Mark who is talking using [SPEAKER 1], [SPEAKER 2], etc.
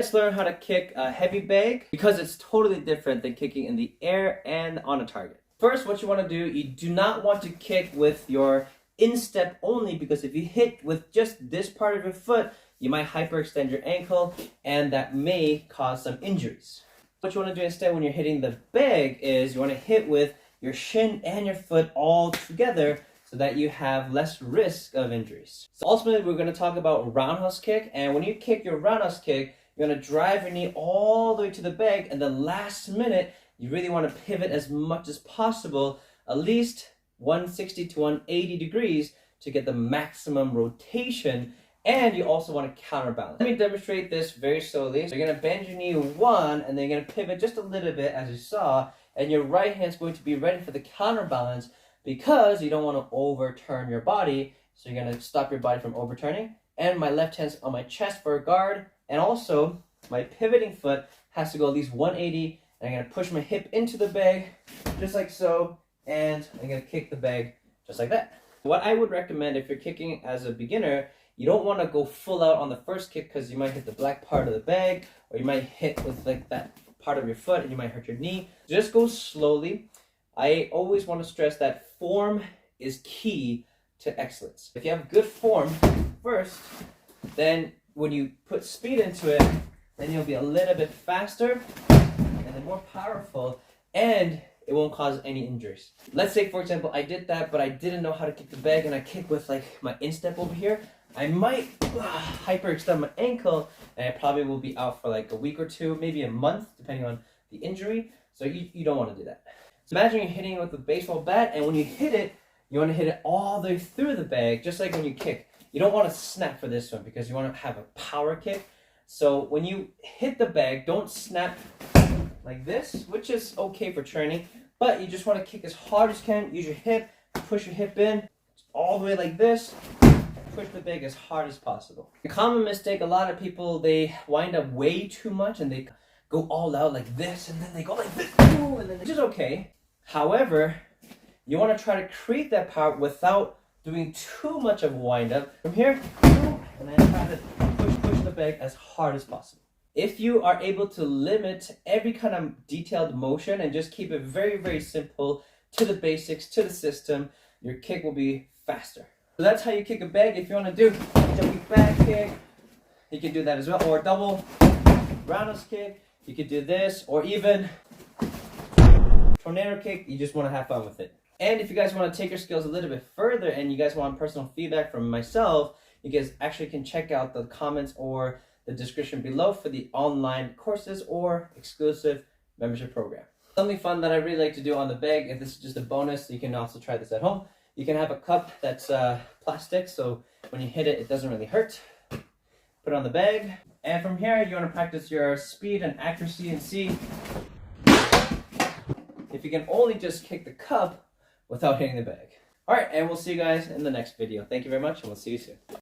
[SPEAKER 1] Let's learn how to kick a heavy bag because it's totally different than kicking in the air and on a target. First, what you want to do, you do not want to kick with your instep only, because if you hit with just this part of your foot, you might hyperextend your ankle and that may cause some injuries. What you want to do instead when you're hitting the bag is you want to hit with your shin and your foot all together so that you have less risk of injuries. So ultimately, we're going to talk about roundhouse kick, and when you kick your roundhouse kick, you're going to drive your knee all the way to the bag, and the last minute, you really want to pivot as much as possible, at least 160 to 180 degrees to get the maximum rotation, and you also want to counterbalance. Let me demonstrate this very slowly. So you're going to bend your knee one, and then you're going to pivot just a little bit as you saw, and your right hand's going to be ready for the counterbalance because you don't want to overturn your body. So you're going to stop your body from overturning, and my left hand's on my chest for a guard, and also my pivoting foot has to go at least 180, and I'm going to push my hip into the bag just like so, and I'm going to kick the bag just like that. What I would recommend if you're kicking as a beginner, you don't want to go full out on the first kick because you might hit the black part of the bag, or you might hit with like that part of your foot and you might hurt your knee. Just go slowly. I always want to stress that form is key to excellence. If you have good form first, then when you put speed into it, then you'll be a little bit faster and then more powerful, and it won't cause any injuries. Let's say, for example, I did that, but I didn't know how to kick the bag, and I kick with like my instep over here. I might hyperextend my ankle, and I probably will be out for like a week or two, maybe a month, depending on the injury. So you don't want to do that. So imagine you're hitting it with a baseball bat, and when you hit it, you want to hit it all the way through the bag, just like when you kick. You don't want to snap for this one because you want to have a power kick. So when you hit the bag, don't snap like this, which is okay for training, but you just want to kick as hard as you can. Use your hip, push your hip in, all the way like this, push the bag as hard as possible. A common mistake, a lot of people, they wind up way too much and they go all out like this, and then they go like this, and then, which is okay. However, you want to try to create that power without doing too much of a wind up. From here, and then try to push the bag as hard as possible. If you are able to limit every kind of detailed motion and just keep it very, very simple to the basics, to the system, your kick will be faster. So that's how you kick a bag. If you want to do a jumping back kick, you can do that as well, or double roundhouse kick. You could do this, or even tornado kick. You just want to have fun with it. And if you guys want to take your skills a little bit further and you guys want personal feedback from myself, you guys actually can check out the comments or the description below for the online courses or exclusive membership program. Something fun that I really like to do on the bag, if this is just a bonus, you can also try this at home. You can have a cup that's plastic, so when you hit it, it doesn't really hurt. Put it on the bag. And from here, you want to practice your speed and accuracy and see if you can only just kick the cup without hitting the bag. Alright, and we'll see you guys in the next video. Thank you very much, and we'll see you soon.